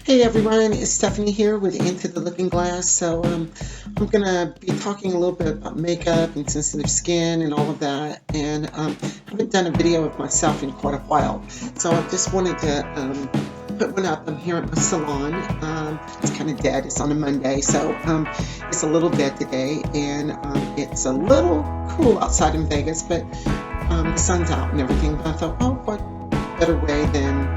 Hey everyone, it's Stephanie here with Into the Looking Glass. I'm gonna be talking a little bit about makeup and sensitive skin and all of that. And I haven't done a video of myself in quite a while, so I just wanted to put one up. I'm here at my salon. It's kind of dead. It's on a Monday, so it's a little dead today, and it's a little cool outside in Vegas, but the sun's out and everything. But I thought, oh, what better way than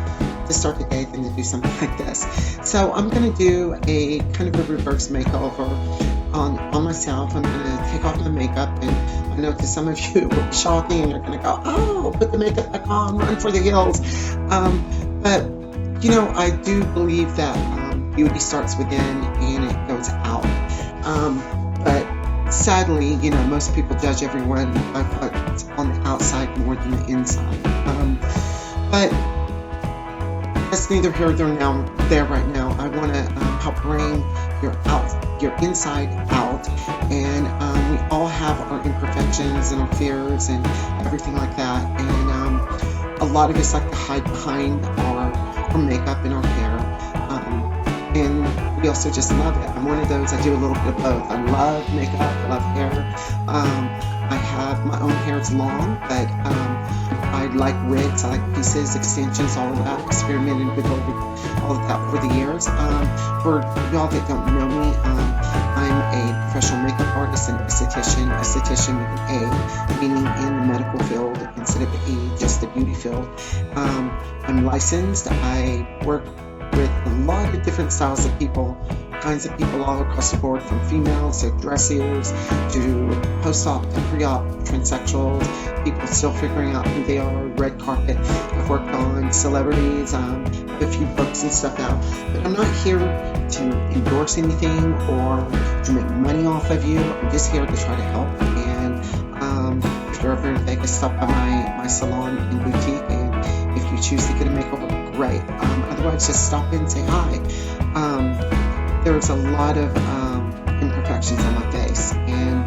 to start the day than to do something like this. So I'm going to do a kind of a reverse makeover on myself. I'm going to take off my makeup, and I know to some of you it will be shocking and you're going to go, oh, put the makeup back on, run for the hills. But you know, I do believe that beauty starts within and it goes out. But sadly, you know, most people judge everyone by what's on the outside more than the inside. But that's neither here nor there right now. I want to help bring your inside out, and we all have our imperfections and our fears and everything like that. And a lot of us like to hide behind our makeup and our hair, and we also just love it. I'm one of those. I do a little bit of both. I love makeup. I love hair. I have my own hair. It's long, but I like wigs, I like pieces, extensions, all of that. Experimented with all of that over the years. For y'all that don't know me, I'm a professional makeup artist and esthetician. Esthetician with an A, meaning in the medical field instead of the E, just the beauty field. I'm licensed. I work with a lot of different styles of people, kinds of people all across the board, from females to dressiers to post-op to pre-op transsexuals, people still figuring out who they are, red carpet. I've worked on celebrities, a few books and stuff out, but I'm not here to endorse anything or to make money off of you. I'm just here to try to help. And if you're ever in Vegas, stop by my salon and boutique, and if you choose to get a makeover, great. Otherwise, just stop in and say hi. There's a lot of imperfections on my face, and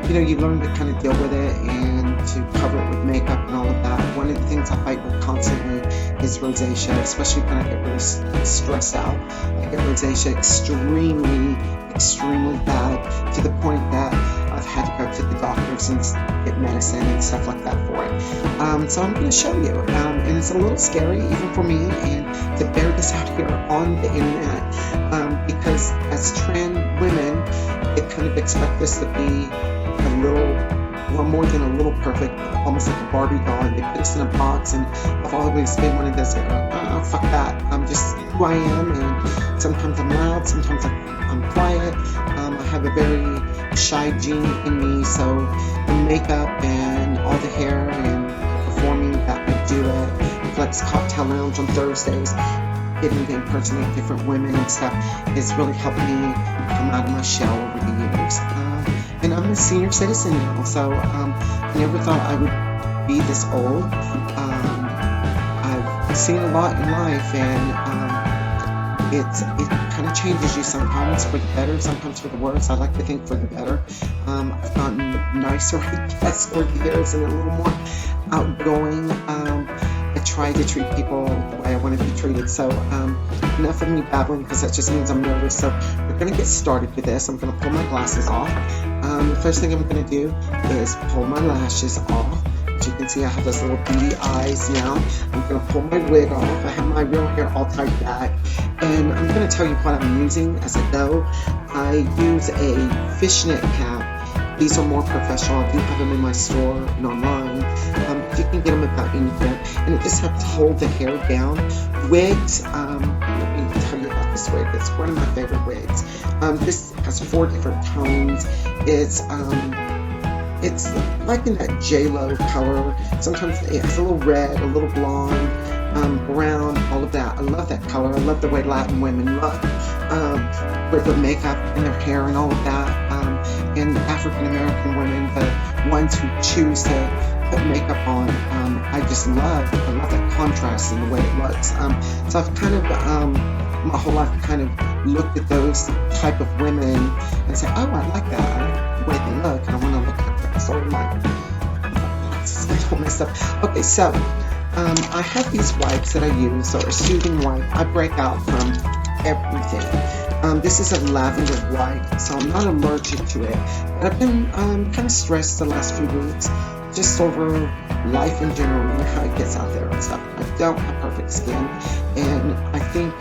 you know, you learn to kind of deal with it and to cover it with makeup and all of that. One of the things I fight with constantly is rosacea, especially when I get really stressed out. I get rosacea extremely bad, to the point that I've had to go to the doctors and get medicine and stuff like that for it. So I'm going to show you, and it's a little scary even for me, and to bear this out here on the internet, because as trans women, they kind of expect us to be a little, well, more than a little perfect, almost like a Barbie doll, and they put us in a box. And I've always been one of those that go, oh, fuck that, I'm just who I am, and sometimes I'm loud, sometimes I'm quiet. I have a very shy gene in me, so the makeup and all the hair and performing that I do at Flex Cocktail Lounge on Thursdays, getting to impersonate different women and stuff, has really helped me come out of my shell over the years. And I'm a senior citizen now, so I never thought I would be this old. I've seen a lot in life, and it kind of changes you sometimes for the better, sometimes for the worse. I like to think for the better. I've gotten nicer, I guess, over the years, and a little more outgoing. I try to treat people the way I want to be treated. So enough of me babbling, because that just means I'm nervous. So we're going to get started with this. I'm going to pull my glasses off. The first thing I'm going to do is pull my lashes off. As you can see, I have those little beady eyes now. I'm going to pull my wig off. I have my real hair all tied back. And I'm going to tell you what I'm using as I go. I use a fishnet cap. These are more professional. I do have them in my store and online. You can get them about anywhere. And it just helps hold the hair down. Wigs, let me tell you about this wig. It's one of my favorite wigs. This has 4 different tones. It's like in that J-Lo color. Sometimes it has a little red, a little blonde, brown, all of that. I love that color. I love the way Latin women look with their makeup and their hair and all of that. And African American women, the ones who choose to put makeup on, I love that contrast in the way it looks. So I've kind of my whole life kind of looked at those type of women and said, oh, I like that. I like the way they look, and I want to look like that. So my glasses get all messed up. Okay, so I have these wipes that I use, so a soothing wipe. I break out from everything. This is a lavender white, so I'm not allergic to it. But I've been kind of stressed the last few weeks, just over life in general and how it gets out there and stuff. I don't have perfect skin, and I think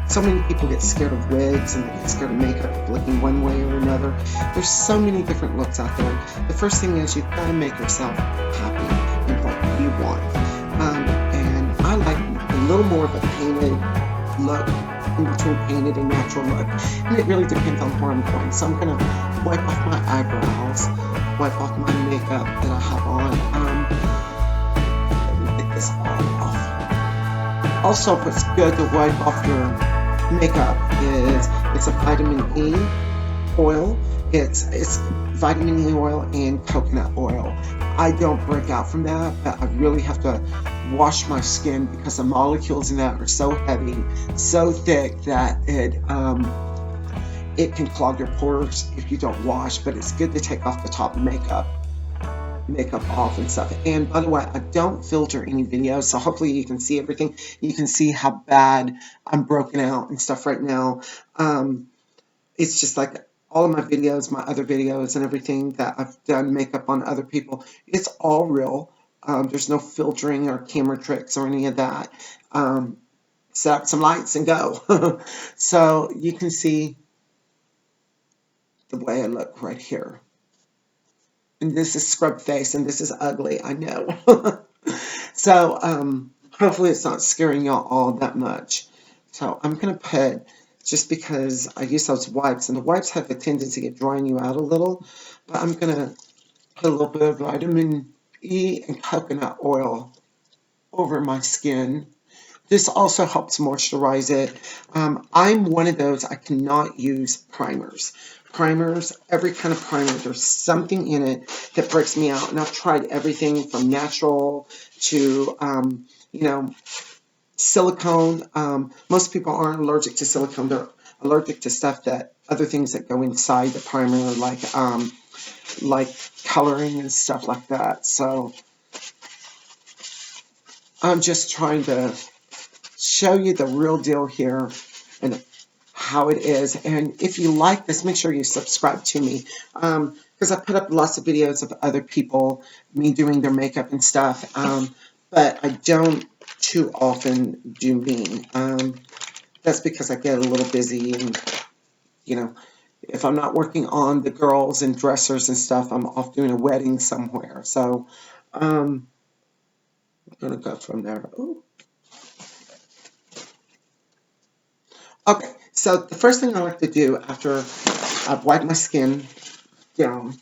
so many people get scared of wigs and they get scared of makeup looking one way or another. There's so many different looks out there. The first thing is you've got to make yourself happy in what you want. And I like a little more of a painted look, in between painted and natural look. And it really depends on where I'm going. So I'm going to wipe off my eyebrows, wipe off my makeup that I have on. Let me get this all off. Also, what's good to wipe off your makeup is it's a vitamin E oil. It's vitamin E oil and coconut oil. I don't break out from that, but I really have to wash my skin because the molecules in that are so heavy, so thick that it can clog your pores if you don't wash. But it's good to take off the top makeup off and stuff. And by the way, I don't filter any videos, so hopefully you can see everything. You can see how bad I'm broken out and stuff right now. It's just like all of my videos, my other videos and everything that I've done makeup on other people, it's all real. There's no filtering or camera tricks or any of that. Set up some lights and go. So you can see the way I look right here. And this is scrub face, and this is ugly, I know. So, hopefully it's not scaring y'all all that much. So, I'm going to put, just because I use those wipes, and the wipes have a tendency to get drying you out a little, but I'm going to put a little bit of vitamin E and coconut oil over my skin. This also helps moisturize it. I'm one of those, I cannot use primers. Primers, every kind of primer, there's something in it that breaks me out. And I've tried everything from natural to, silicone. Most people aren't allergic to silicone. They're allergic to stuff that, other things that go inside the primer, like coloring and stuff like that. So I'm just trying to show you the real deal here and how it is. And if you like this, make sure you subscribe to me, because I put up lots of videos of other people, me doing their makeup and stuff, but I don't too often do me. That's because I get a little busy, and if I'm not working on the girls and dressers and stuff, I'm off doing a wedding somewhere. So I'm gonna go from there. Ooh. Okay, so the first thing I like to do after I've wiped my skin down,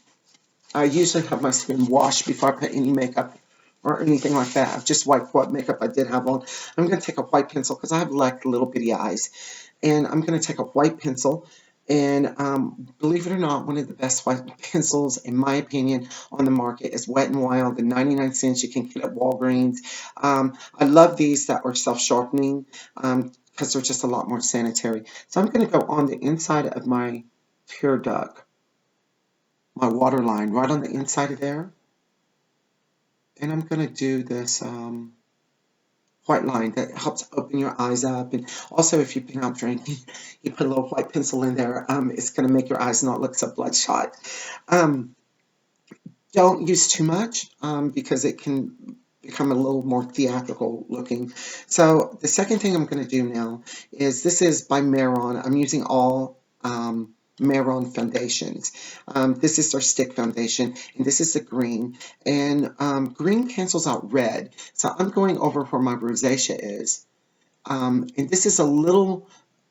I usually have my skin washed before I put any makeup or anything like that. I've just wiped what makeup I did have on. I'm going to take a white pencil because I have like little bitty eyes. And I'm going to take a white pencil, and believe it or not, one of the best white pencils, in my opinion, on the market is Wet n Wild, the 99 cents you can get at Walgreens. I love these that are self-sharpening, because they're just a lot more sanitary. So I'm going to go on the inside of my tear duct, my waterline, right on the inside of there. And I'm going to do this white line that helps open your eyes up. And also, if you've been out drinking, you put a little white pencil in there. It's going to make your eyes not look so bloodshot. Don't use too much because it can become a little more theatrical looking. So the second thing I'm going to do now is, this is by Maron. I'm using all Maron foundations. This is their stick foundation, and this is the green. And green cancels out red. So I'm going over where my rosacea is. And this is a little,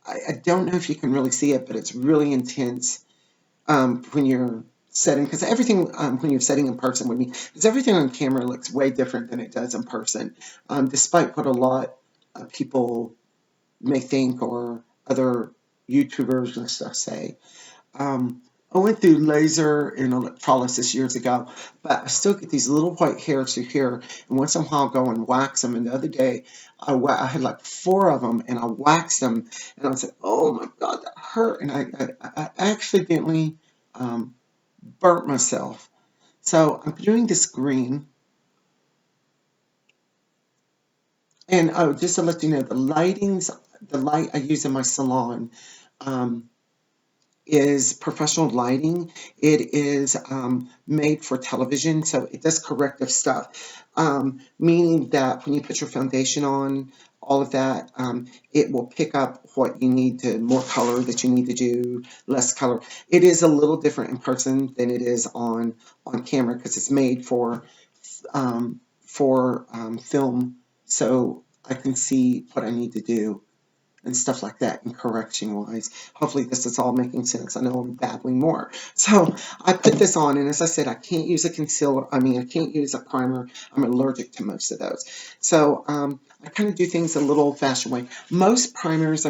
I don't know if you can really see it, but it's really intense when you're setting, because everything when you're setting in person with me, because everything on camera looks way different than it does in person, despite what a lot of people may think, or other YouTubers and stuff say. I went through laser and electrolysis years ago, but I still get these little white hairs through here, and once in a while I'll go and wax them. And the other day I had like 4 of them, and I waxed them, and I was like, oh my god, that hurt. And I accidentally burnt myself. So I'm doing this green. And oh, just to let you know, the lightings, the light I use in my salon is professional lighting. It is made for television, so it does corrective stuff, meaning that when you put your foundation on, all of that, it will pick up what you need to, more color that you need to do, less color. It is a little different in person than it is on camera because it's made for film, so I can see what I need to do and stuff like that, and correction wise. Hopefully this is all making sense. I know I'm babbling more. So I put this on, and as I said, I can't use a concealer. I can't use a primer. I'm allergic to most of those. So I kind of do things a little old-fashioned way. Most primers,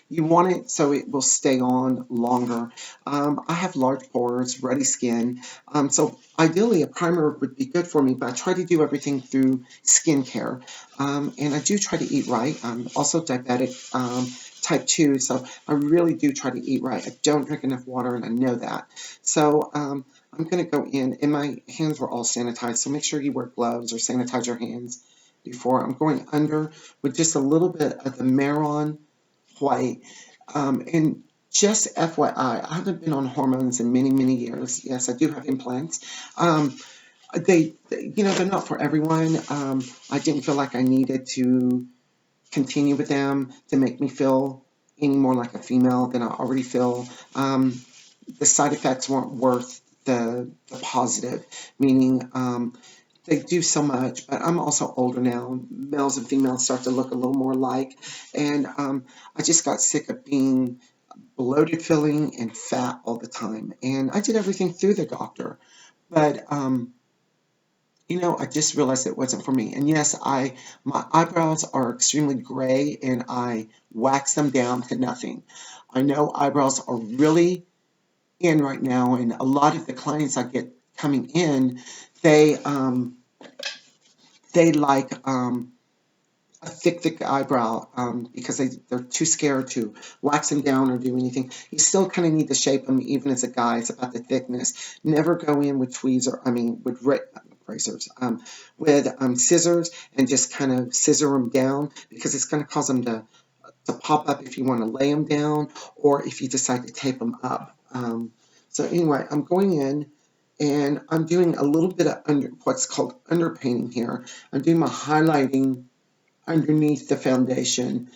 you want it so it will stay on longer. I have large pores, ruddy skin, so ideally a primer would be good for me, but I try to do everything through skincare. And I do try to eat right. I'm also diabetic, type 2, so I really do try to eat right. I don't drink enough water, and I know that. So I'm going to go in, and my hands were all sanitized, so make sure you wear gloves or sanitize your hands before. I'm going under with just a little bit of the Maron White. And just FYI, I haven't been on hormones in many, many years. Yes, I do have implants. They're not for everyone. I didn't feel like I needed to continue with them to make me feel any more like a female than I already feel. The side effects weren't worth the positive, meaning they do so much, but I'm also older now. Males and females start to look a little more alike, and I just got sick of being bloated feeling and fat all the time, and I did everything through the doctor, but I just realized it wasn't for me. And yes, my eyebrows are extremely gray, and I wax them down to nothing. I know eyebrows are really in right now, and a lot of the clients I get coming in, they like a thick eyebrow because they're too scared to wax them down or do anything. You still kind of need to shape them, even as a guy. It's about the thickness. Never go in with razors, with scissors, and just kind of scissor them down, because it's going to cause them to pop up if you want to lay them down, or if you decide to tape them up. So anyway, I'm going in, and I'm doing a little bit of what's called underpainting here. I'm doing my highlighting underneath the foundation.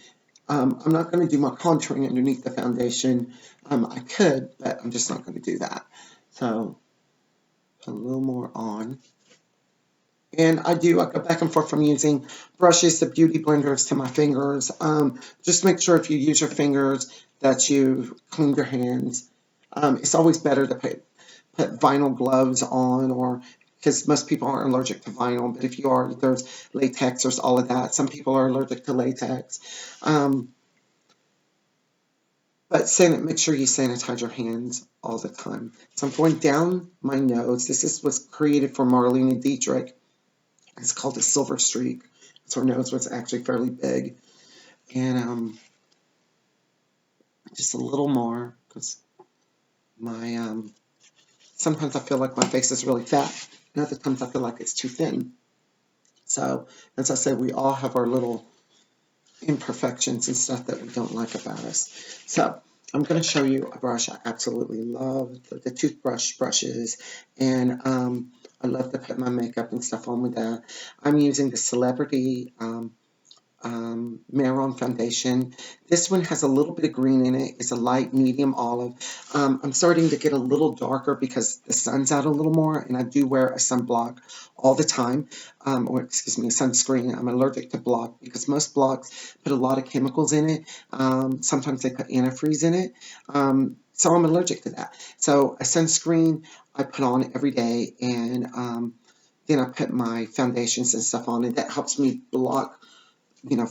I'm not going to do my contouring underneath the foundation. I could, but I'm just not going to do that. So a little more on. And I go back and forth from using brushes to beauty blenders to my fingers. Just make sure if you use your fingers that you clean your hands. It's always better to put vinyl gloves on, or because most people aren't allergic to vinyl, but if you are, there's latex, there's all of that. Some people are allergic to latex. But make sure you sanitize your hands all the time. So I'm going down my nose. This was created for Marlene Dietrich. It's called a silver streak. So her nose was actually fairly big. And just a little more, because sometimes I feel like my face is really fat, and other times I feel like it's too thin. So, as I said, we all have our little imperfections and stuff that we don't like about us. So, I'm going to show you a brush I absolutely love, the toothbrush brushes, and I love to put my makeup and stuff on with that. I'm using the Celebrity Maron foundation. This one has a little bit of green in it. It's a light medium olive. I'm starting to get a little darker because the sun's out a little more, and I do wear a sunblock all the time, a sunscreen. I'm allergic to block because most blocks put a lot of chemicals in it. Sometimes they put antifreeze in it, so I'm allergic to that. So a sunscreen I put on every day, and then I put my foundations and stuff on, and that helps me block,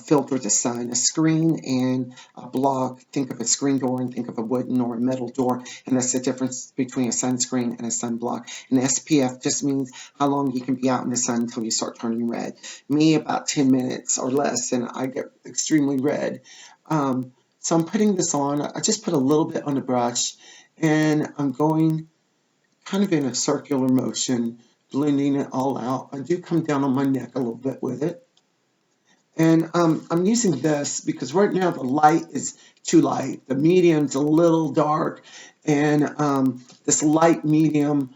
filter the sun. A screen and a block, think of a screen door and think of a wooden or a metal door, and that's the difference between a sunscreen and a sunblock. And SPF just means how long you can be out in the sun until you start turning red. Me, about 10 minutes or less, and I get extremely red. So I'm putting this on. I just put a little bit on the brush, and I'm going kind of in a circular motion, blending it all out. I do come down on my neck a little bit with it. And I'm using this because right now the light is too light. The medium's a little dark, and this light medium,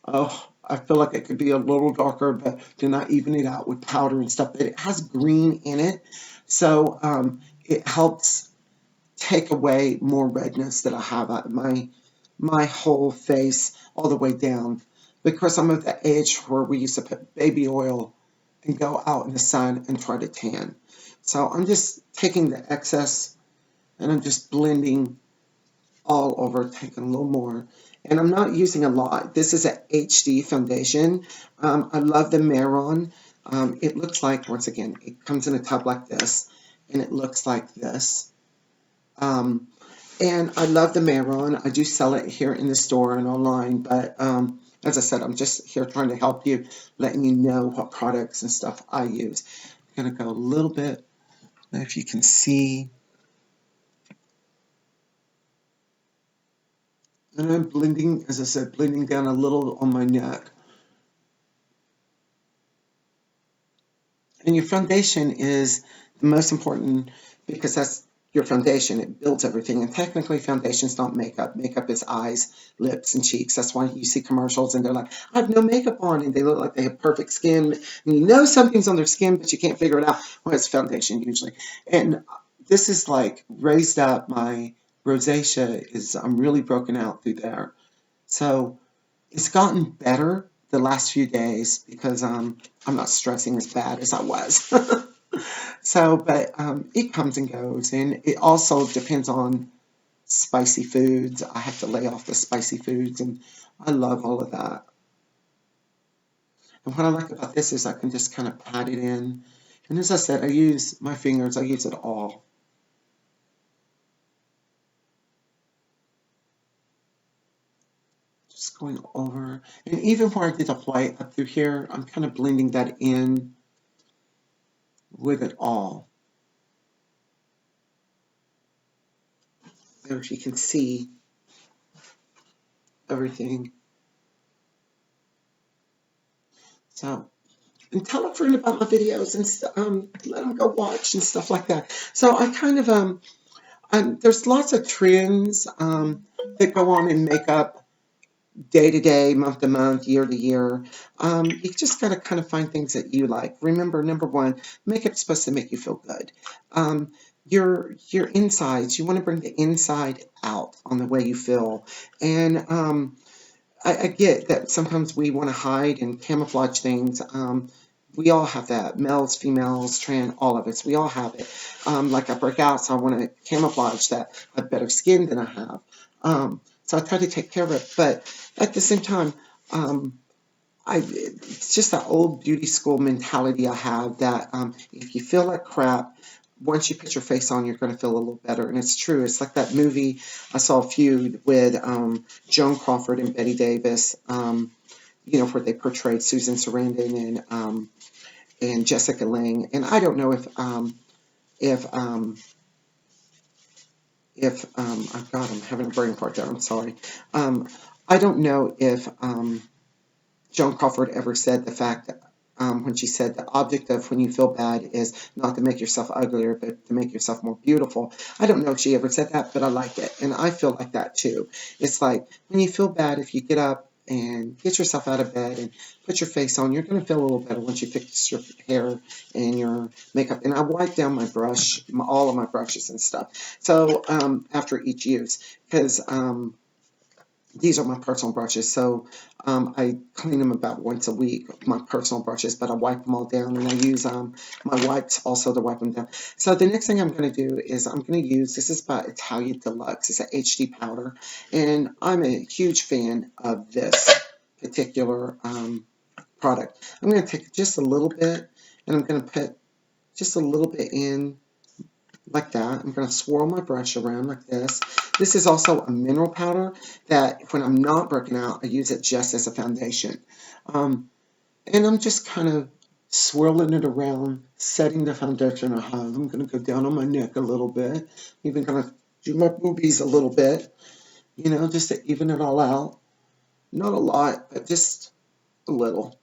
oh, I feel like it could be a little darker, but then I even it out with powder and stuff. But it has green in it, so it helps take away more redness that I have at my whole face all the way down. Because I'm at the age where we used to put baby oil and go out in the sun and try to tan. So I'm just taking the excess and I'm just blending all over, taking a little more. And I'm not using a lot. This is a HD foundation. I love the Maron. It looks like, once again, it comes in a tub like this, and it looks like this. Um, and I love the Maron. I do sell it here in the store and online, but as I said, I'm just here trying to help you, letting you know what products and stuff I use. I'm going to go a little bit, if you can see. And I'm blending, as I said, blending down a little on my neck. And your foundation is the most important because that's your foundation. It builds everything. And technically, foundation's not makeup. Makeup is eyes, lips, and cheeks. That's why you see commercials and they're like, I have no makeup on. And they look like they have perfect skin. And you know something's on their skin, but you can't figure it out. Well, it's foundation usually. And this is like raised up. My rosacea is, I'm really broken out through there. So it's gotten better the last few days because I'm not stressing as bad as I was. So, but it comes and goes, and it also depends on spicy foods. I have to lay off the spicy foods, and I love all of that. And what I like about this is I can just kind of pat it in. And as I said, I use my fingers, I use it all. Just going over. And even where I did the white up through here, I'm kind of blending that in with it all. There, if you can see everything. So, and tell a friend about my videos and let them go watch and stuff like that. So I kind of there's lots of trends that go on in makeup day to day, month to month, year to year. You just got to kind of find things that you like. Remember, number one, makeup's supposed to make you feel good. Your insides, you want to bring the inside out on the way you feel, and I get that sometimes we want to hide and camouflage things. We all have that. Males, females, trans, all of us. We all have it. Like I break out, so I want to camouflage that I have better skin than I have. So I try to take care of it. But at the same time, it's just that old beauty school mentality I have that if you feel like crap, once you put your face on, you're going to feel a little better. And it's true. It's like that movie I saw a few with Joan Crawford and Betty Davis, where they portrayed Susan Sarandon and Jessica Lange. And I don't know if oh God, I'm having a brain fart there. I'm sorry. I don't know if Joan Crawford ever said the fact that when she said the object of when you feel bad is not to make yourself uglier, but to make yourself more beautiful. I don't know if she ever said that, but I like it. And I feel like that too. It's like when you feel bad, if you get up and get yourself out of bed and put your face on, you're going to feel a little better once you fix your hair and your makeup. And I wipe down my brush, all of my brushes and stuff. So after each use, because these are my personal brushes, so I clean them about once a week, my personal brushes, but I wipe them all down, and I use my wipes also to wipe them down. So the next thing I'm going to do is I'm going to use, this is by Italian Deluxe, it's an HD powder, and I'm a huge fan of this particular product. I'm going to take just a little bit, and I'm going to put just a little bit in like that. I'm going to swirl my brush around like this. This is also a mineral powder that when I'm not working out, I use it just as a foundation. And I'm just kind of swirling it around, setting the foundation I have. I'm going to go down on my neck a little bit. Even going to do my boobies a little bit, just to even it all out. Not a lot, but just a little.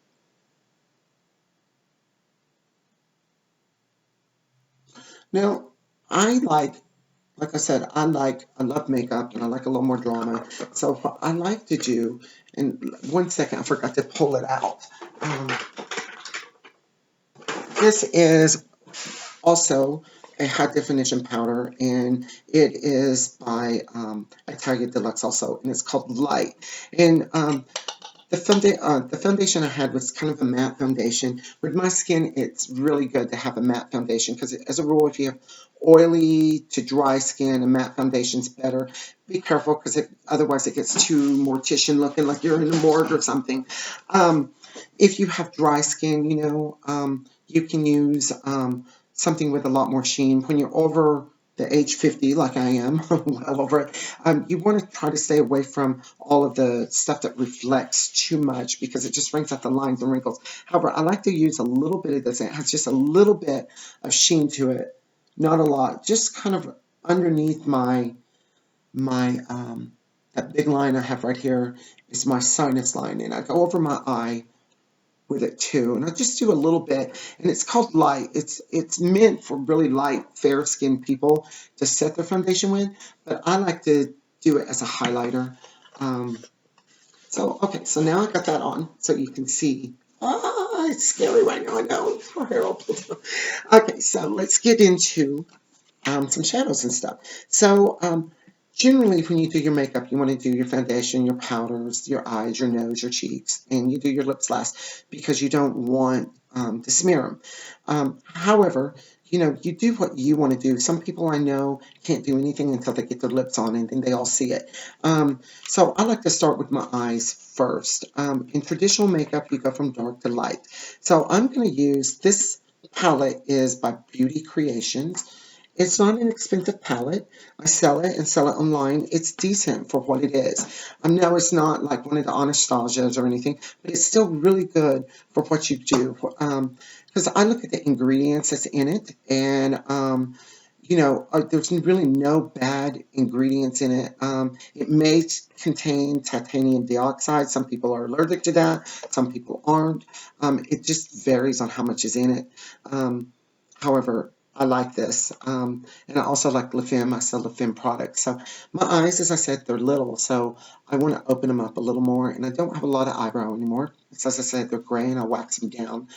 Now, like I said, I love makeup and I like a little more drama. So what I like to do, and one second, I forgot to pull it out. Um, this is also a high definition powder, and it is by Italian Deluxe also, and it's called Light. And the foundation I had was kind of a matte foundation. With my skin, it's really good to have a matte foundation because, as a rule, if you have oily to dry skin, a matte foundation's better. Be careful because otherwise it gets too mortician looking, like you're in a morgue or something. Um, if you have dry skin, you can use something with a lot more sheen. When you're over the age 50, like I am, well over it, you want to try to stay away from all of the stuff that reflects too much because it just brings out the lines and wrinkles. However, I like to use a little bit of this. It has just a little bit of sheen to it, not a lot, just kind of underneath my that big line I have right here is my sinus line, and I go over my eye with it too, and I just do a little bit, and it's called Light. It's meant for really light, fair-skinned people to set their foundation with, but I like to do it as a highlighter. Um, okay, so now I got that on, so you can see. Ah, it's scary right now, I know. My hair all pulled down. Okay, so let's get into some shadows and stuff. So generally when you do your makeup, you want to do your foundation, your powders, your eyes, your nose, your cheeks, and you do your lips last because you don't want to smear them. However, you do what you want to do. Some people I know can't do anything until they get their lips on and then they all see it. So I like to start with my eyes first. In traditional makeup, you go from dark to light. So I'm going to use this palette is by Beauty Creations. It's not an expensive palette. I sell it and sell it online. It's decent for what it is. No, it's not like one of the Anastasias or anything, but it's still really good for what you do. Because I look at the ingredients that's in it, and there's really no bad ingredients in it. It may contain titanium dioxide. Some people are allergic to that. Some people aren't. It just varies on how much is in it. However, I like this. And I also like La Femme. I sell La Femme products. So my eyes, as I said, they're little. So I want to open them up a little more. And I don't have a lot of eyebrow anymore. So as I said, they're gray and I wax them down.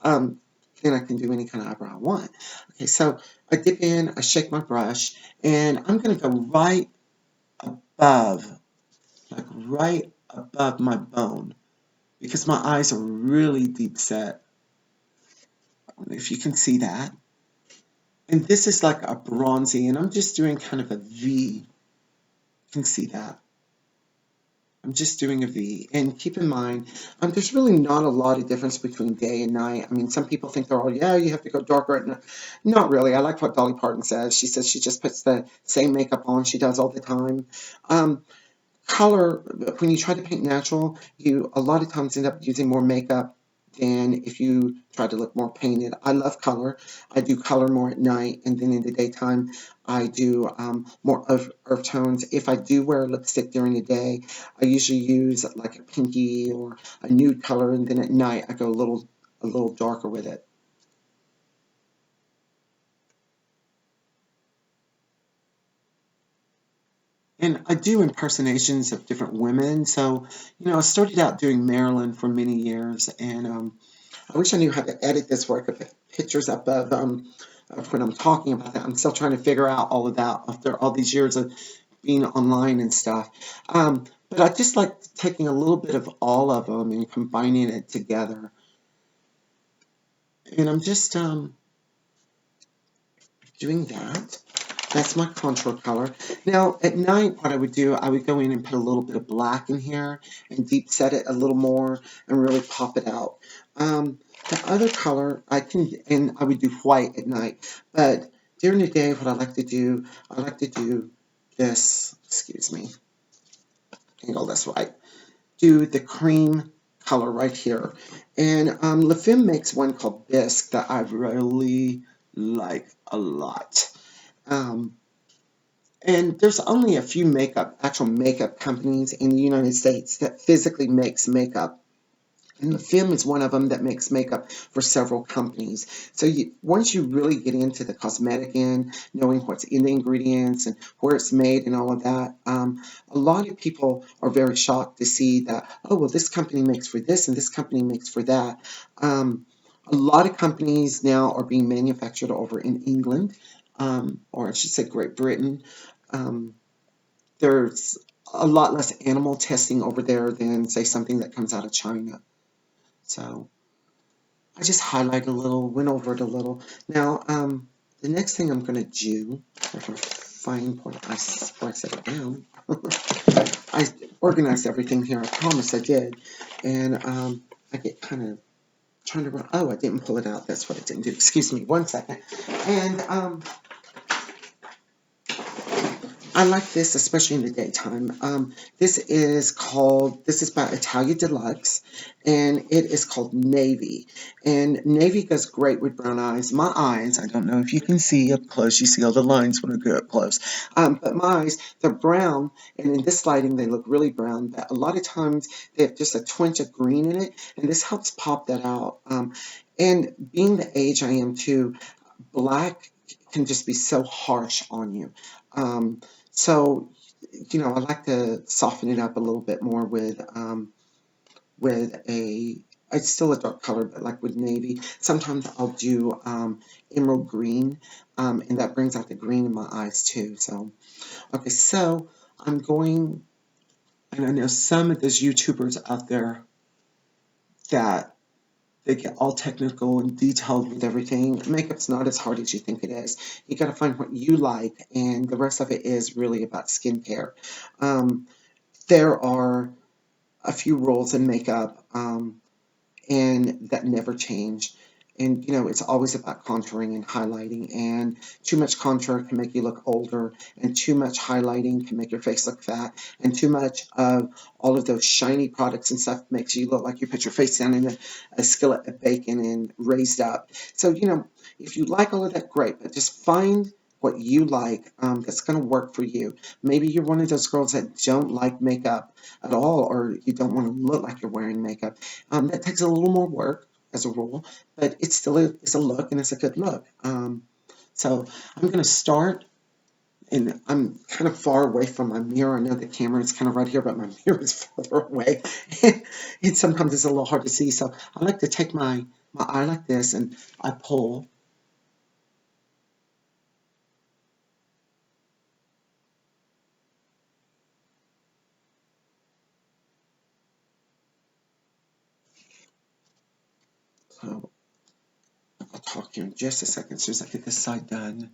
Then I can do any kind of eyebrow I want. Okay, so I dip in, I shake my brush, and I'm going to go above, right above my bone, because my eyes are really deep set. I don't know if you can see that. And this is like a bronzy, and I'm just doing kind of a V. You can see that. I'm just doing a V. And keep in mind, there's really not a lot of difference between day and night. I mean, some people think they're all, yeah, you have to go darker at night. Not really. I like what Dolly Parton says. She says she just puts the same makeup on she does all the time. Color, when you try to paint natural, you a lot of times end up using more makeup than if you try to look more painted. I love color. I do color more at night, and then in the daytime, I do more earth tones. If I do wear lipstick during the day, I usually use like a pinky or a nude color, and then at night I go a little darker with it. And I do impersonations of different women. So, I started out doing Marilyn for many years, and I wish I knew how to edit this where I could put pictures up of when I'm talking about that. I'm still trying to figure out all of that after all these years of being online and stuff. But I just like taking a little bit of all of them and combining it together. And I'm just doing that. That's my contour color. Now, at night, what I would do, I would go in and put a little bit of black in here and deep set it a little more and really pop it out. The other color, and I would do white at night. But during the day, what I like to do this, excuse me, angle this right, do the cream color right here. And La Femme makes one called Bisque that I really like a lot. And there's only a few actual makeup companies in the United States that physically makes makeup. And the film is one of them that makes makeup for several companies. So once you really get into the cosmetic end, knowing what's in the ingredients and where it's made and all of that, a lot of people are very shocked to see that, oh, well, this company makes for this and this company makes for that. A lot of companies now are being manufactured over in England, or I should say Great Britain. Um, there's a lot less animal testing over there than, say, something that comes out of China. So I just highlighted a little, went over it a little. Now, the next thing I'm going to do, if I find where I set it down, I organized everything here. I promise I did. And I get kind of trying to run. Oh, I didn't pull it out. That's what I didn't do. Excuse me. 1 second. And I like this, especially in the daytime. This is by Italia Deluxe, and it is called Navy. And Navy goes great with brown eyes. My eyes, I don't know if you can see up close. You see all the lines when I go up close. But my eyes, they're brown, and in this lighting, they look really brown. But a lot of times, they have just a twinge of green in it, and this helps pop that out. And being the age I am too, black can just be so harsh on you. So, I like to soften it up a little bit more with it's still a dark color, but like with navy. Sometimes I'll do emerald green, and that brings out the green in my eyes too. So, okay, so I'm going, and I know some of those YouTubers out there that they get all technical and detailed with everything. Makeup's not as hard as you think it is. You got to find what you like, and the rest of it is really about skincare. There are a few rules in makeup, and that never change. And it's always about contouring and highlighting. And too much contour can make you look older, and too much highlighting can make your face look fat. And too much of all of those shiny products and stuff makes you look like you put your face down in a skillet of bacon and raised up. So if you like all of that, great. But just find what you like, that's going to work for you. Maybe you're one of those girls that don't like makeup at all, or you don't want to look like you're wearing makeup. That takes a little more work as a rule, but it's still it's a look, and it's a good look. So I'm going to start, and I'm kind of far away from my mirror. I know the camera is kind of right here, but my mirror is further away. And sometimes it's a little hard to see. So I like to take my eye like this, and I pull. So I'll talk here in just a second as soon as I get this side done.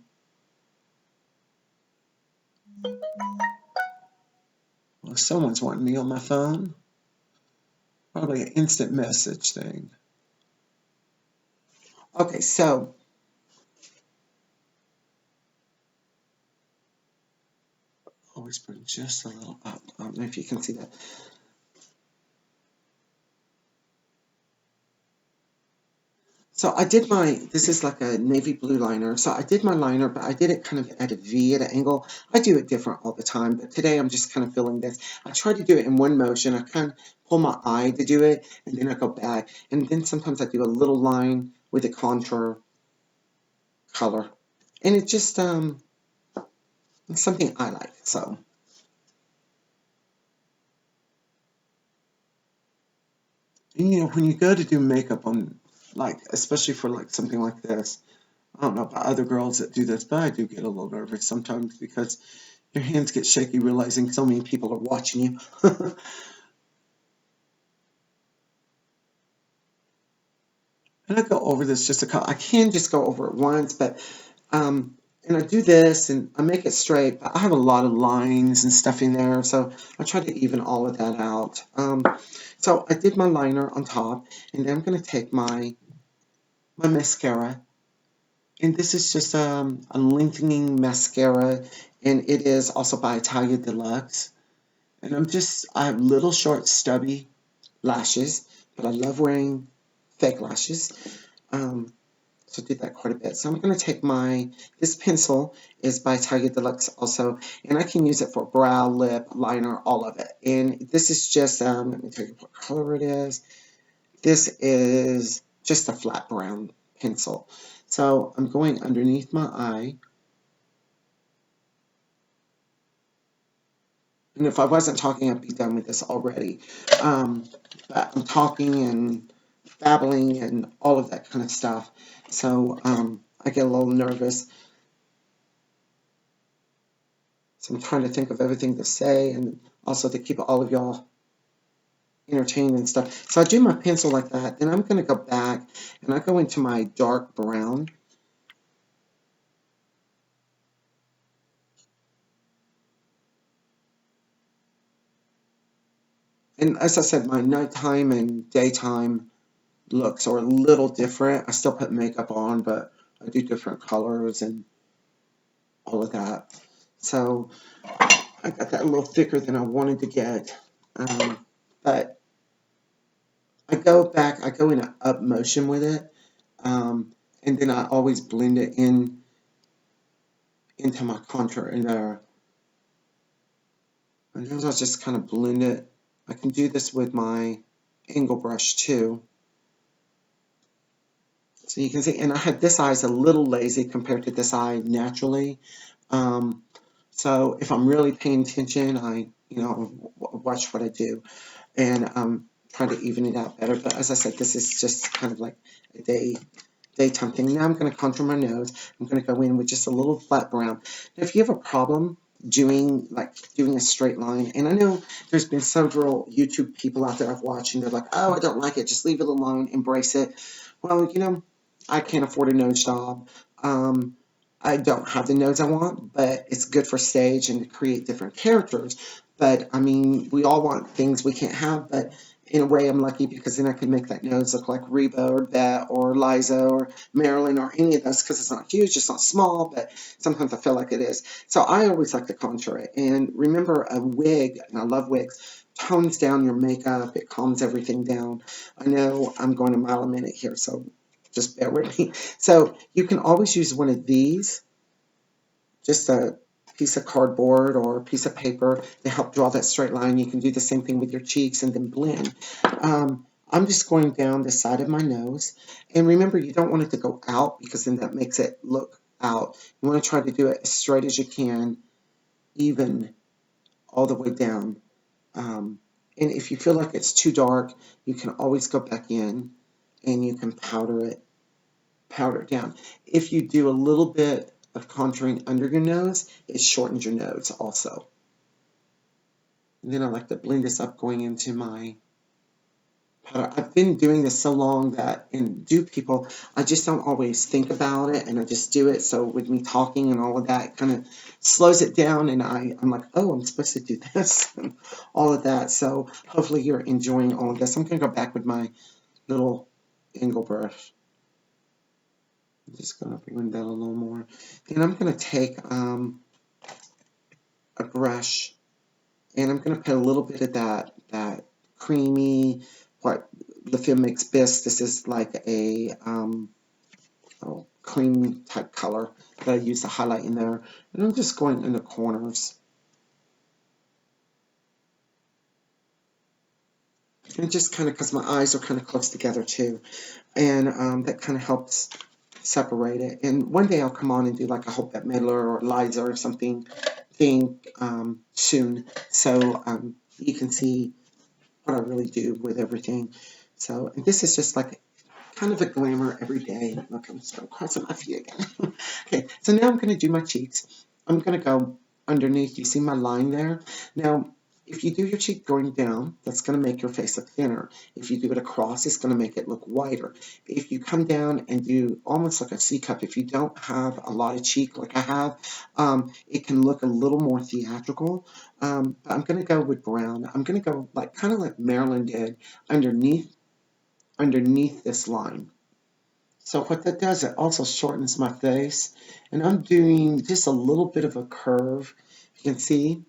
Well, someone's wanting me on my phone. Probably an instant message thing. Okay, so always bring just a little up. I don't know if you can see that. So I did this is like a navy blue liner. So I did my liner, but I did it kind of at a V, at an angle. I do it different all the time, but today I'm just kind of feeling this. I try to do it in one motion. I kind of pull my eye to do it, and then I go back. And then sometimes I do a little line with a contour color. And it's just it's something I like, so. And when you go to do makeup on, like, especially for like something like this, I don't know about other girls that do this, but I do get a little nervous sometimes because your hands get shaky realizing so many people are watching you. And I go over this just I can just go over it once, but and I do this and I make it straight, but I have a lot of lines and stuff in there, so I try to even all of that out. So I did my liner on top, and then I'm going to take my mascara, and this is just a lengthening mascara, and it is also by Italia Deluxe. And I have little short stubby lashes, but I love wearing fake lashes. So I did that quite a bit. So I'm going to take this pencil is by Italia Deluxe also, and I can use it for brow, lip, liner, all of it. And this is just, let me tell you what color it is. This is just a flat brown pencil. So I'm going underneath my eye. And if I wasn't talking, I'd be done with this already. But I'm talking and babbling and all of that kind of stuff. So I get a little nervous. So I'm trying to think of everything to say and also to keep all of y'all entertained and stuff. So I do my pencil like that. Then I'm going to go back and I go into my dark brown. And as I said, my nighttime and daytime looks are a little different. I still put makeup on, but I do different colors and all of that. So I got that a little thicker than I wanted to get. But I go back, I go in an up motion with it. And then I always blend it in into my contour in there. And then I'll just kind of blend it. I can do this with my angle brush too. So you can see, and I had this eye is a little lazy compared to this eye naturally. So if I'm really paying attention, I, watch what I do and try to even it out better. But as I said, this is just kind of like a daytime thing. Now I'm going to contour my nose. I'm going to go in with just a little flat brown. Now, if you have a problem doing a straight line, and I know there's been several YouTube people out there I've watched, and they're like, oh, I don't like it, just leave it alone, embrace it. Well, I can't afford a nose job. I don't have the nose I want, but it's good for stage and to create different characters. But I mean, we all want things we can't have, but in a way I'm lucky because then I can make that nose look like Reba or Bette or Liza or Marilyn or any of those because it's not huge, it's not small, but sometimes I feel like it is. So I always like to contour it. And remember, a wig, and I love wigs, tones down your makeup, it calms everything down. I know I'm going a mile a minute here, so just bear with me. So you can always use one of these, just a piece of cardboard or a piece of paper to help draw that straight line. You can do the same thing with your cheeks and then blend. I'm just going down the side of my nose. And remember, you don't want it to go out because then that makes it look out. You want to try to do it as straight as you can, even all the way down. And if you feel like it's too dark, you can always go back in and you can powder it down. If you do a little bit of contouring under your nose, it shortens your nose also. And then I like to blend this up going into my powder. I've been doing this so long that in dupe people, I just don't always think about it and I just do it. So with me talking and all of that, it kind of slows it down and I'm like, oh, I'm supposed to do this and all of that. So hopefully you're enjoying all of this. I'm going to go back with my little angle brush. I'm just going to bring that a little more. Then I'm going to take a brush and I'm going to put a little bit of that creamy, what the film makes best. This is like a cream type color that I use to highlight in there. And I'm just going in the corners. And just kind of, because my eyes are kind of close together too. And that kind of helps separate it. And one day I'll come on and do like a Hope Bette Midler or Liza or something soon, so you can see what I really do with everything. So, and this is just like kind of a glamour every day. Look, I'm just going to cross my feet again. Okay, so now I'm going to do my cheeks. I'm going to go underneath. You see my line there? Now, if you do your cheek going down, that's going to make your face look thinner. If you do it across, it's going to make it look wider. If you come down and do almost like a C cup, if you don't have a lot of cheek like I have, it can look a little more theatrical. But I'm going to go with brown. I'm going to go like kind of like Marilyn did underneath this line. So what that does, it also shortens my face. And I'm doing just a little bit of a curve. You can see.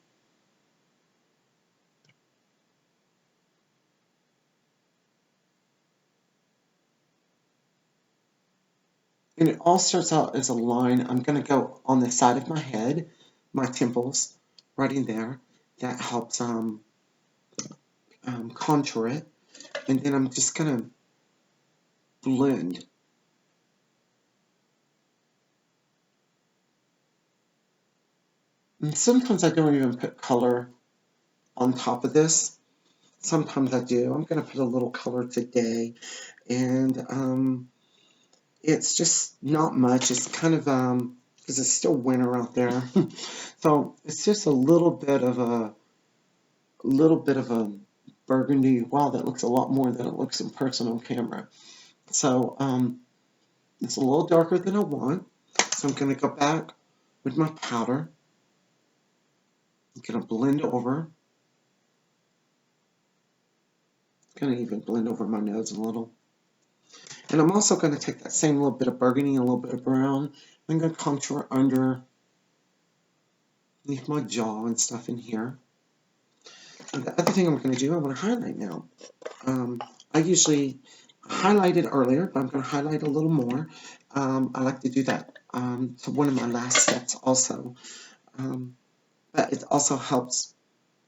And it all starts out as a line. I'm going to go on the side of my head, my temples, right in there. That helps contour it. And then I'm just going to blend. And sometimes I don't even put color on top of this. Sometimes I do. I'm going to put a little color today. And it's just not much. It's kind of, because it's still winter out there. So it's just a little bit of a burgundy. Wow, that looks a lot more than it looks in person on camera. So it's a little darker than I want. So I'm going to go back with my powder. I'm going to blend over. Going to even blend over my nose a little. And I'm also going to take that same little bit of burgundy and a little bit of brown. I'm going to contour underneath my jaw and stuff in here. And the other thing I'm going to do, I'm going to highlight now. I usually highlighted earlier, but I'm going to highlight a little more. I like to do that. So one of my last steps also. But it also helps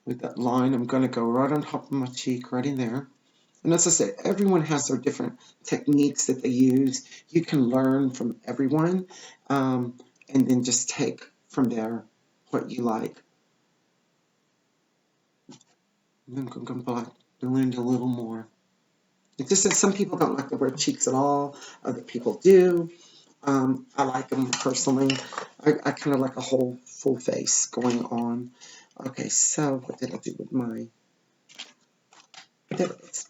with that line. I'm going to go right on top of my cheek, right in there. And as I said, everyone has their different techniques that they use. You can learn from everyone, and then just take from there what you like. And then I'm going to blend a little more. It's just that some people don't like to wear cheeks at all. Other people do. I like them personally. I kind of like a whole full face going on. Okay, so what did I do with my... There it is.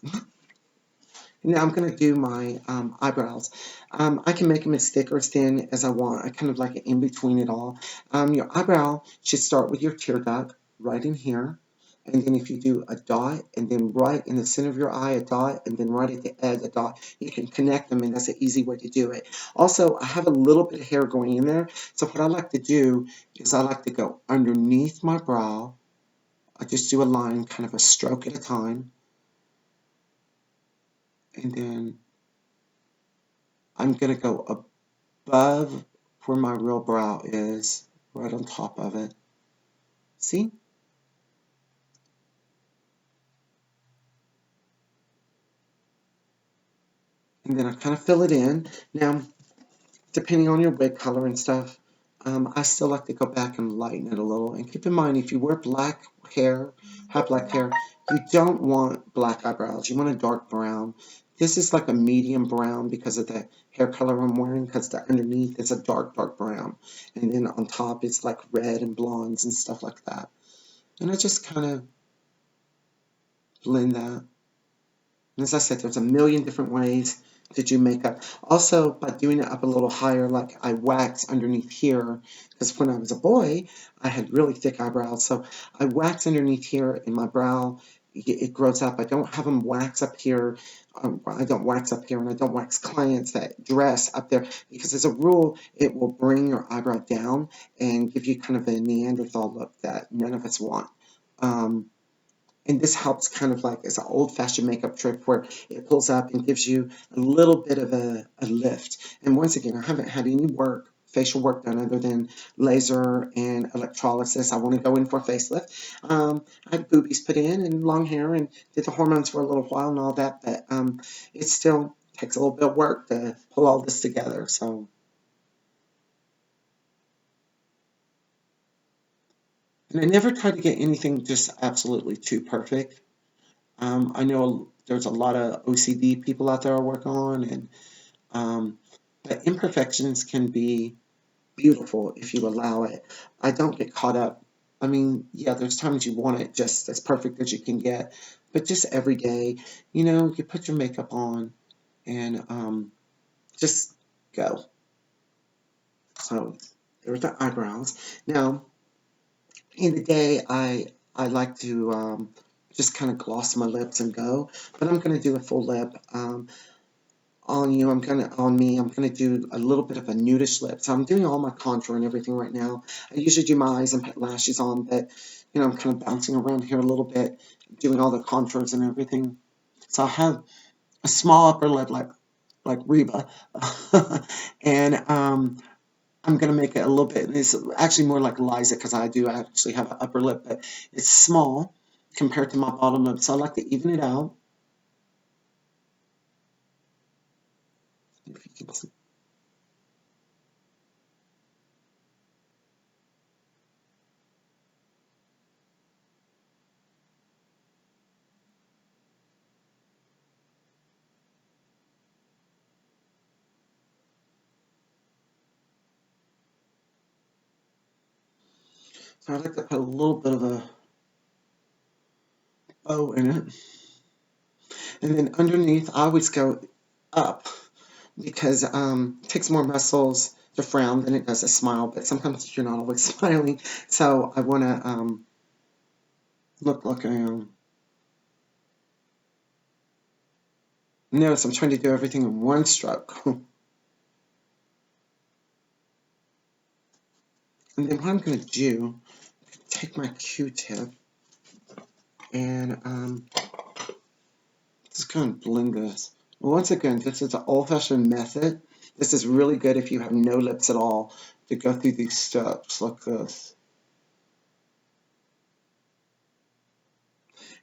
Now I'm going to do my eyebrows. I can make them as thick or as thin as I want. I kind of like it in between it all. Your eyebrow should start with your tear duct right in here. And then if you do a dot, and then right in the center of your eye, a dot, and then right at the edge, a dot, you can connect them, and that's an easy way to do it. Also, I have a little bit of hair going in there, so what I like to do is I like to go underneath my brow. I just do a line, kind of a stroke at a time. And then I'm going to go above where my real brow is, right on top of it. See? And then I kind of fill it in. Now, depending on your wig color and stuff, I still like to go back and lighten it a little. And keep in mind, if you wear black hair, have black hair, you don't want black eyebrows. You want a dark brown. This is like a medium brown because of the hair color I'm wearing, because the underneath is a dark, dark brown. And then on top it's like red and blondes and stuff like that. And I just kind of blend that. And as I said, there's a million different ways to do makeup. Also, by doing it up a little higher, like I wax underneath here, because when I was a boy, I had really thick eyebrows. So I wax underneath here in my brow. It grows up. I don't have them wax up here. I don't wax up here, and I don't wax clients that dress up there, because as a rule, it will bring your eyebrow down and give you kind of a Neanderthal look that none of us want. And this helps kind of like, it's an old-fashioned makeup trick where it pulls up and gives you a little bit of a lift. And once again, I haven't had any facial work done other than laser and electrolysis. I want to go in for a facelift. I had boobies put in and long hair and did the hormones for a little while and all that, but it still takes a little bit of work to pull all this together. So. And I never try to get anything just absolutely too perfect. I know there's a lot of OCD people out there I work on, and but imperfections can be beautiful if you allow it. I don't get caught up. I mean, yeah, there's times you want it just as perfect as you can get, but just every day, you put your makeup on and just go. So there's the eyebrows. Now, in the day, I like to just kind of gloss my lips and go, but I'm going to do a full lip. On me, I'm gonna do a little bit of a nudish lip. So I'm doing all my contour and everything right now. I usually do my eyes and put lashes on, but I'm kind of bouncing around here a little bit, doing all the contours and everything. So I have a small upper lip like Reba, and I'm gonna make it a little bit. It's actually more like Liza, because I actually have an upper lip, but it's small compared to my bottom lip. So I like to even it out. you can see. So I like to put a little bit of a bow in it. And then underneath, I always go up because it takes more muscles to frown than it does to smile, but sometimes you're not always smiling. So I want to look like I am. Notice I'm trying to do everything in one stroke. And then what I'm going to do, take my Q-tip and just kind of blend this. Well, once again, this is an old-fashioned method. This is really good if you have no lips at all to go through these steps like this.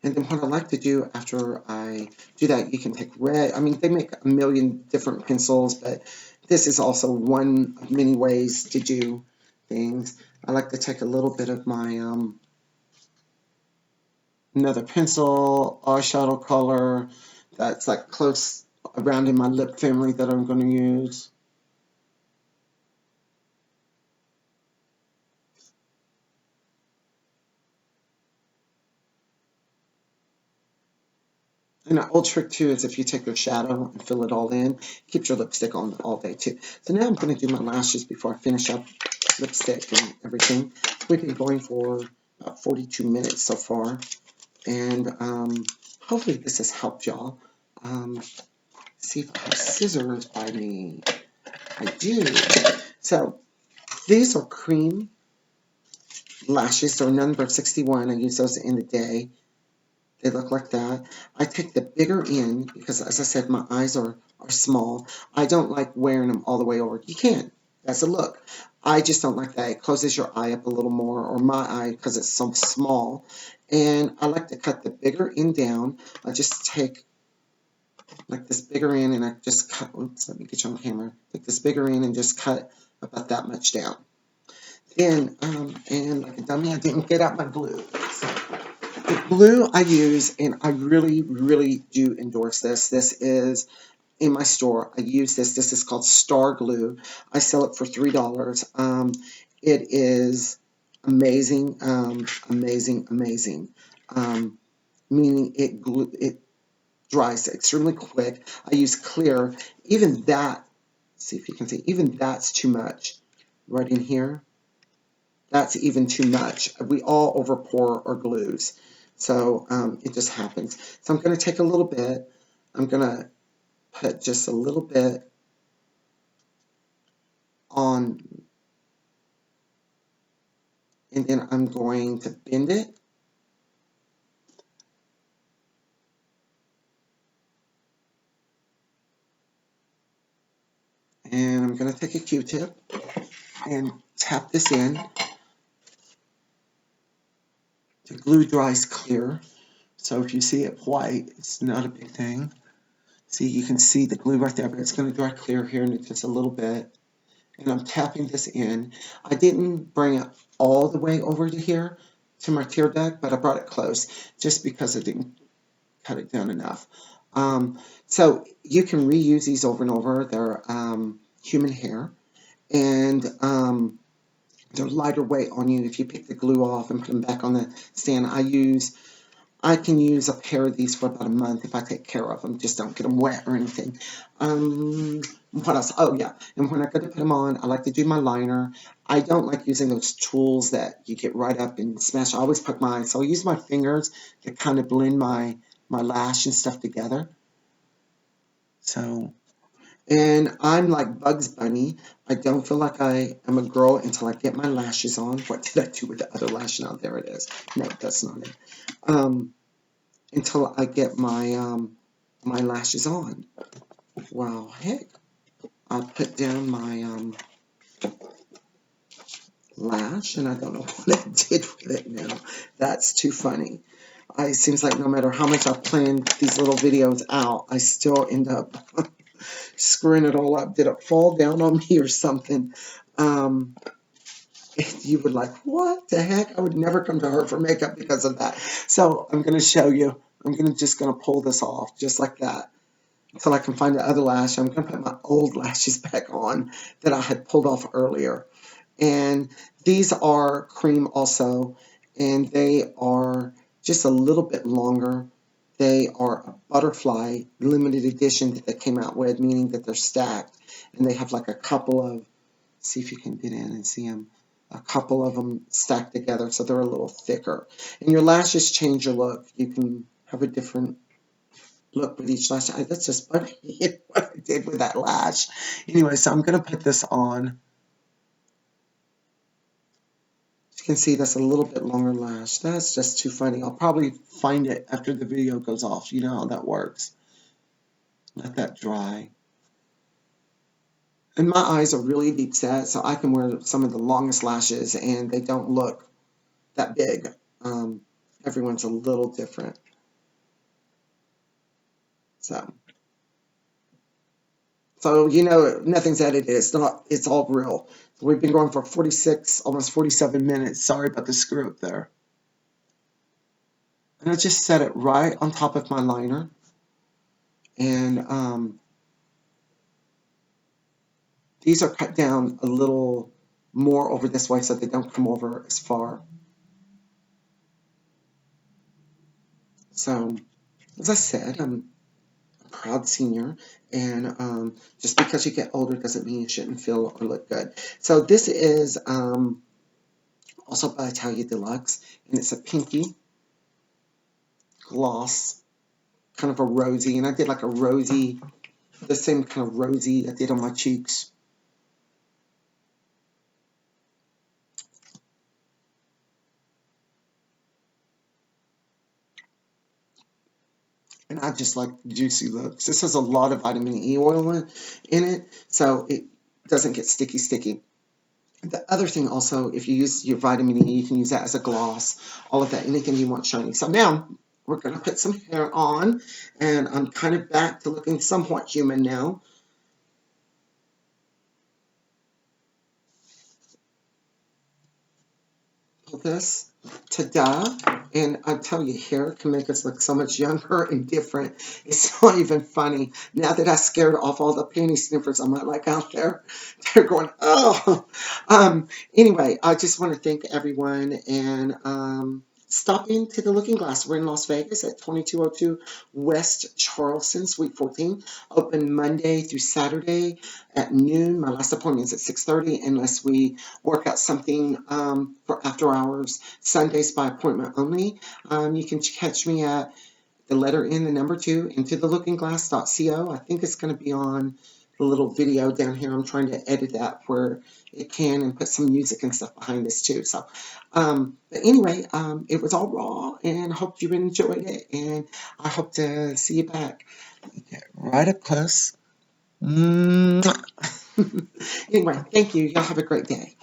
And then what I like to do after I do that, you can take red. I mean, they make a million different pencils, but this is also one of many ways to do things. I like to take a little bit of my another pencil, eyeshadow color that's like close around in my lip family that I'm going to use. And an old trick too is if you take your shadow and fill it all in, keep your lipstick on all day too. So now I'm going to do my lashes before I finish up lipstick and everything. We've been going for about 42 minutes so far, and hopefully this has helped y'all. See if I have scissors by me. I do. So these are cream lashes. They're number 61. I use those in the day. They look like that. I take the bigger end because, as I said, my eyes are small. I don't like wearing them all the way over. You can. That's a look. I just don't like that. It closes your eye up a little more, or my eye, because it's so small. And I like to cut the bigger end down. I just take like this bigger end and I just cut. Oops, let me get you on camera. Take this bigger end and just cut about that much down. Then, and like a dummy, I didn't get out my glue. So, the glue I use, and I really, really do endorse this. This is in my store. I use this. This is called Star Glue. I sell it for $3. It is amazing, amazing, amazing. Meaning it dries extremely quick. I use clear. Even that, see if you can see, even that's too much right in here. That's even too much. We all overpour our glues. So it just happens. So I'm going to take a little bit. I'm going to put just a little bit on, and then I'm going to bend it. And I'm going to take a Q-tip and tap this in. The glue dries clear. So if you see it white, it's not a big thing. See, you can see the glue right there, but it's going to dry clear here in just a little bit. And I'm tapping this in. I didn't bring it all the way over to here, to my tear duct, but I brought it close just because I didn't cut it down enough. So you can reuse these over and over. They're human hair, and they're lighter weight on you if you pick the glue off and put them back on the stand. I can use a pair of these for about a month if I take care of them. Just don't get them wet or anything. What else? Oh, yeah. And when I go to put them on, I like to do my liner. I don't like using those tools that you get right up and smash. I always put mine. So I use my fingers to kind of blend my lash and stuff together. So, and I'm like Bugs Bunny. I don't feel like I am a girl until I get my lashes on. What did I do with the other lash? Now there it is. No, that's not it. Until I get my my lashes on. Wow, heck. I put down my lash, and I don't know what I did with it now. That's too funny. It seems like no matter how much I plan these little videos out, I still end up screwing it all up. Did it fall down on me or something? You would like, what the heck? I would never come to her for makeup because of that. So I'm going to show you. I'm just going to pull this off just like that until I can find the other lash. I'm going to put my old lashes back on that I had pulled off earlier. And these are cream also, and they are just a little bit longer. They are a butterfly limited edition that they came out with, meaning that they're stacked. And they have like a couple of, see if you can get in and see them, a couple of them stacked together, so they're a little thicker. And your lashes change your look. You can have a different look with each lash. That's just funny what I did with that lash. Anyway, so I'm going to put this on. You can see that's a little bit longer lash. That's just too funny. I'll probably find it after the video goes off. You know how that works. Let that dry. And my eyes are really deep set, so I can wear some of the longest lashes and they don't look that big. Everyone's a little different. So you know, nothing's edited. It's all real. So we've been going for 46, almost 47 minutes. Sorry about the screw up there. And I just set it right on top of my liner. And these are cut down a little more over this way so they don't come over as far. So, as I said, I'm a proud senior, and just because you get older doesn't mean you shouldn't feel or look good. So this is also by Italia Deluxe, and it's a pinky gloss, kind of a rosy, and I did like a rosy, the same kind of rosy I did on my cheeks. And I just like juicy looks. This has a lot of vitamin E oil in it, so it doesn't get sticky. The other thing also, if you use your vitamin E, you can use that as a gloss, all of that, anything you want shiny. So now we're going to put some hair on, and I'm kind of back to looking somewhat human now. Pull this. Ta-da. And I tell you, hair can make us look so much younger and different. It's not even funny. Now that I scared off all the panty sniffers I might like out there, they're going, oh. Anyway, I just want to thank everyone, and stop into the Looking Glass. We're in Las Vegas at 2202 West Charleston, Suite 14. Open Monday through Saturday at noon. My last appointment is at 6:30 unless we work out something for after hours. Sundays by appointment only. You can catch me at the letter N, the number 2, intothelookingglass.co. I think it's going to be on the little video down here. I'm trying to edit that where it can and put some music and stuff behind this too. So, but anyway, it was all raw, and I hope you enjoyed it, and I hope to see you back. Get right up close. Anyway, thank you. Y'all have a great day.